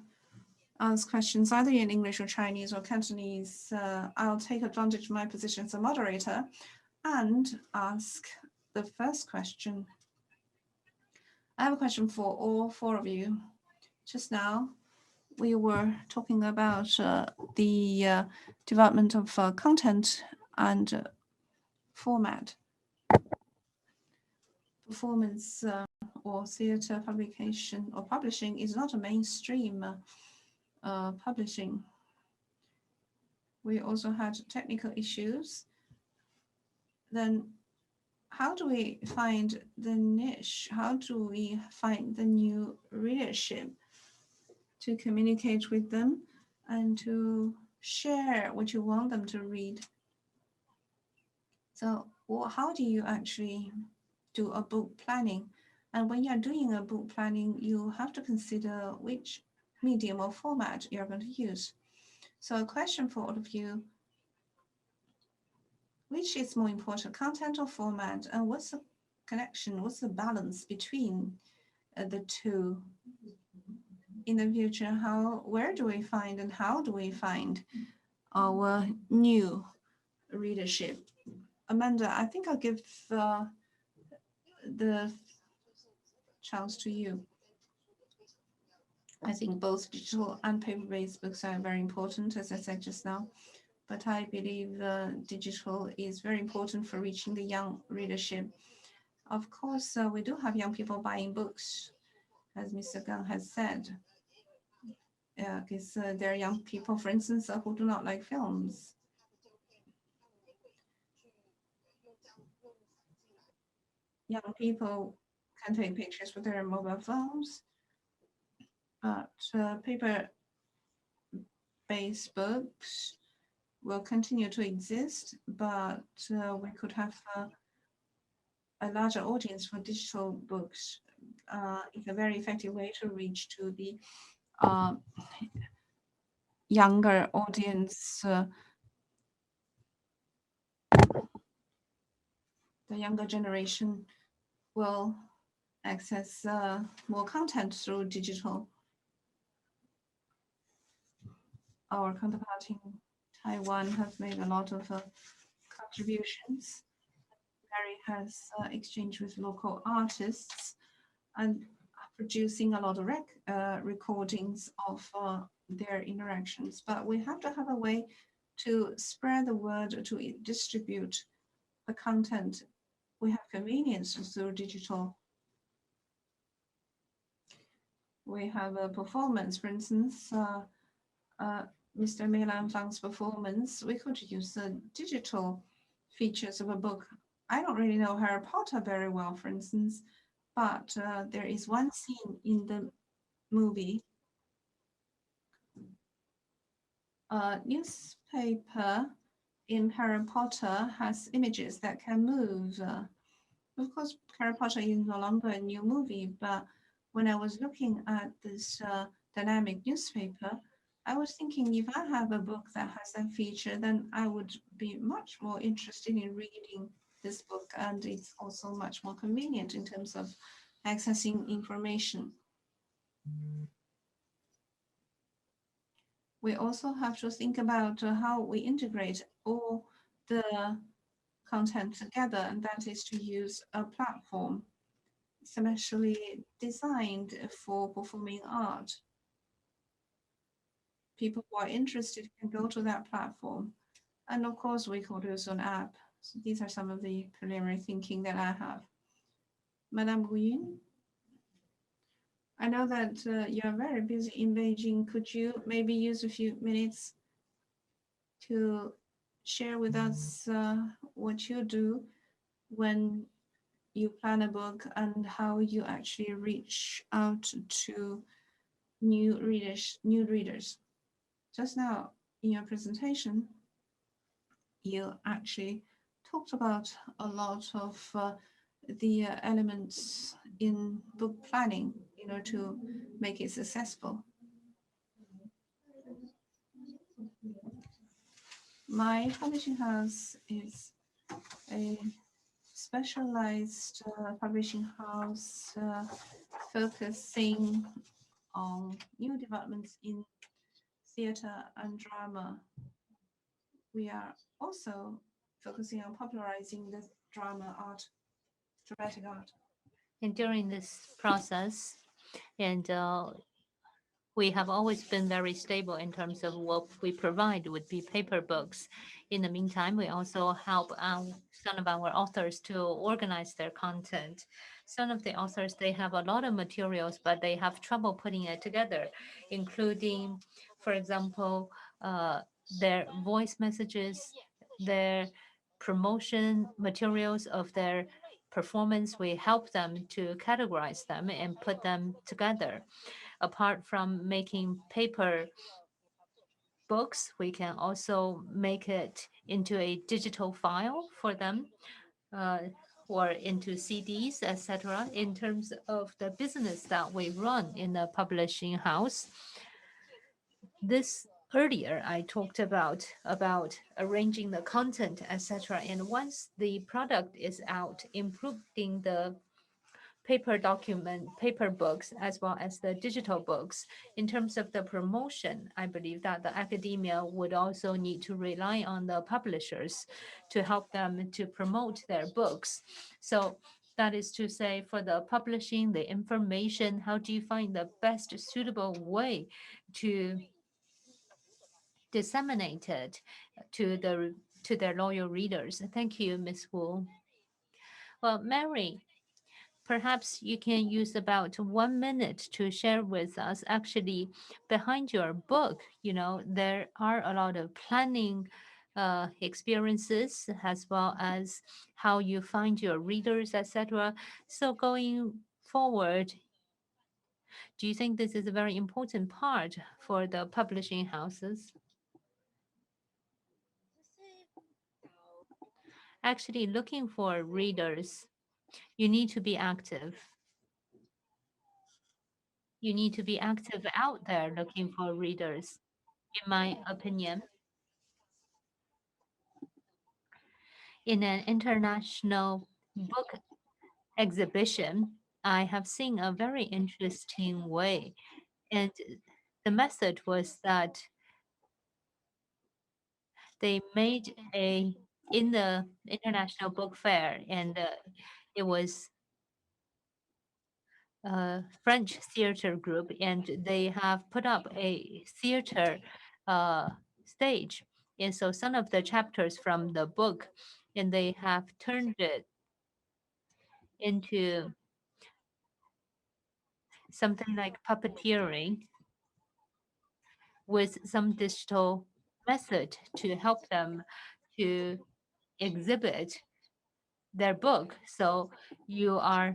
ask questions either in English or Chinese or Cantonese. I'll take advantage of my position as a moderator and ask the first question. I have a question for all four of you. Just now, we were talking about the development of content and format. Performance or theater publication or publishing is not a mainstream publishing. We also had technical issues. Then how do we find the niche? How do we find the new readership to communicate with them and to share what you want them to read? So how do you actually do a book planning? And when you're doing a book planning, you have to consider which medium or format you're going to use. So a question for all of you: which is more important, content or format? And what's the connection, what's the balance between the two? In the future, where do we find and how do we find our new readership? Amanda, I think I'll give the chance to you. I think both digital and paper-based books are very important, as I said just now. But I believe digital is very important for reaching the young readership. Of course, we do have young people buying books, as Mr. Gang has said. Because there are young people, for instance, who do not like films. Young people can take pictures with their mobile phones. Paper-based books will continue to exist, but we could have a larger audience for digital books. It's a very effective way to reach to the younger audience. The younger generation will access more content through digital. Our counterpart in Taiwan has made a lot of contributions. Mary has exchanged with local artists and producing a lot of recordings of their interactions. But we have to have a way to spread the word, to distribute the content. We have convenience through digital. We have a performance, for instance, Mr. Mei Lanfang's performance. We could use the digital features of a book. I don't really know Harry Potter very well, for instance, but there is one scene in the movie. Newspaper in Harry Potter has images that can move. Of course, Harry Potter is no longer a new movie, but when I was looking at this dynamic newspaper, I was thinking if I have a book that has that feature, then I would be much more interested in reading this book, and it's also much more convenient in terms of accessing information. We also have to think about how we integrate all the content together, and that is to use a platform especially designed for performing art. People who are interested can go to that platform. And of course, we could use an app. So these are some of the preliminary thinking that I have. Madame Guyun, I know that you are very busy in Beijing. Could you maybe use a few minutes to share with us what you do when you plan a book and how you actually reach out to new readers? Just now in your presentation, you actually talked about a lot of the elements in book planning, to make it successful. My publishing house is a specialized publishing house focusing on new developments in theater and drama. We are also focusing on popularizing the dramatic art. And during this process, and we have always been very stable in terms of what we provide would be paper books. In the meantime, we also help some of our authors to organize their content. Some of the authors, they have a lot of materials, but they have trouble putting it together, including, for example, their voice messages, their promotion materials of their performance. We help them to categorize them and put them together. Apart from making paper books, we can also make it into a digital file for them, or into CDs, etc. In terms of the business that we run in the publishing house, this earlier I talked about arranging the content, etc. And once the product is out, improving the paper books, as well as the digital books. In terms of the promotion, I believe that the academia would also need to rely on the publishers to help them to promote their books. So that is to say, for the publishing, the information, how do you find the best suitable way to disseminate it to their loyal readers? Thank you, Ms. Wu. Well, Mary, perhaps you can use about 1 minute to share with us. Actually, behind your book, there are a lot of planning experiences, as well as how you find your readers, etc. So going forward, do you think this is a very important part for the publishing houses? Actually, looking for readers, you need to be active. You need to be active out there looking for readers. In my opinion, in an international book exhibition, I have seen a very interesting way. And the method was that they made in the international book fair, and it was a French theater group, and they have put up a theater stage. And so some of the chapters from the book, and they have turned it into something like puppeteering with some digital method to help them to exhibit their book. So you are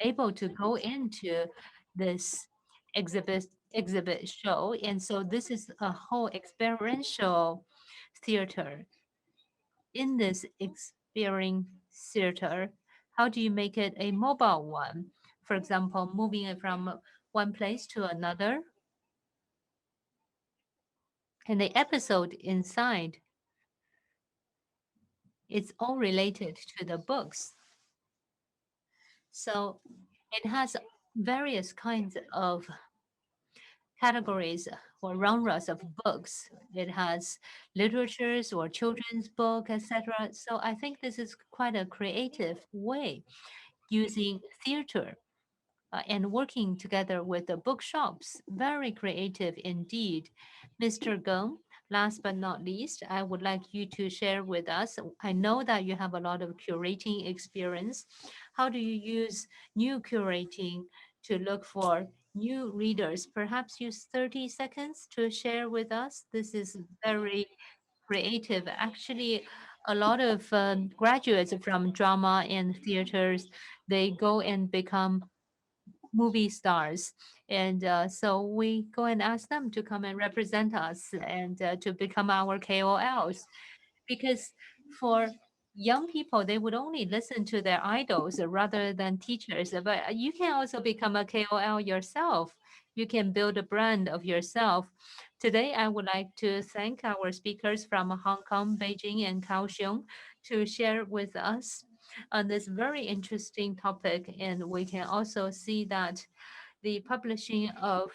able to go into this exhibit show. And so this is a whole experiential theater. In this experience theater, how do you make it a mobile one? For example, moving it from one place to another. And the episode inside, it's all related to the books. So it has various kinds of categories or genres of books. It has literatures or children's book, etc. So I think this is quite a creative way using theater and working together with the bookshops. Very creative indeed. Mr. Gong, last but not least, I would like you to share with us. I know that you have a lot of curating experience. How do you use new curating to look for new readers? Perhaps use 30 seconds to share with us. This is very creative. Actually, a lot of graduates from drama and theaters, they go and become movie stars. And so we go and ask them to come and represent us and to become our KOLs. Because for young people, they would only listen to their idols rather than teachers. But you can also become a KOL yourself. You can build a brand of yourself. Today, I would like to thank our speakers from Hong Kong, Beijing, and Kaohsiung to share with us on this very interesting topic. And we can also see that the publishing of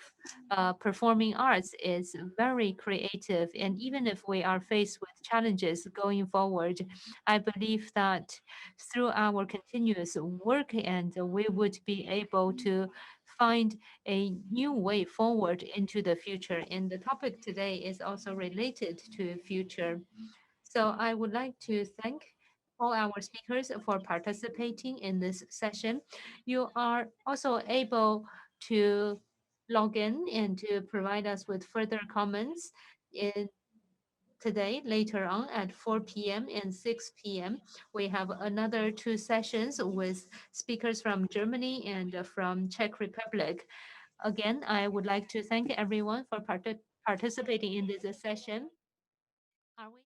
performing arts is very creative. And even if we are faced with challenges going forward, I believe that through our continuous work, and we would be able to find a new way forward into the future. And the topic today is also related to future. So I would like to thank all our speakers for participating in this session. You are also able to log in and to provide us with further comments in today later on at 4 p.m. and 6 p.m. We have another two sessions with speakers from Germany and from Czech Republic. Again, I would like to thank everyone for participating in this session. Are we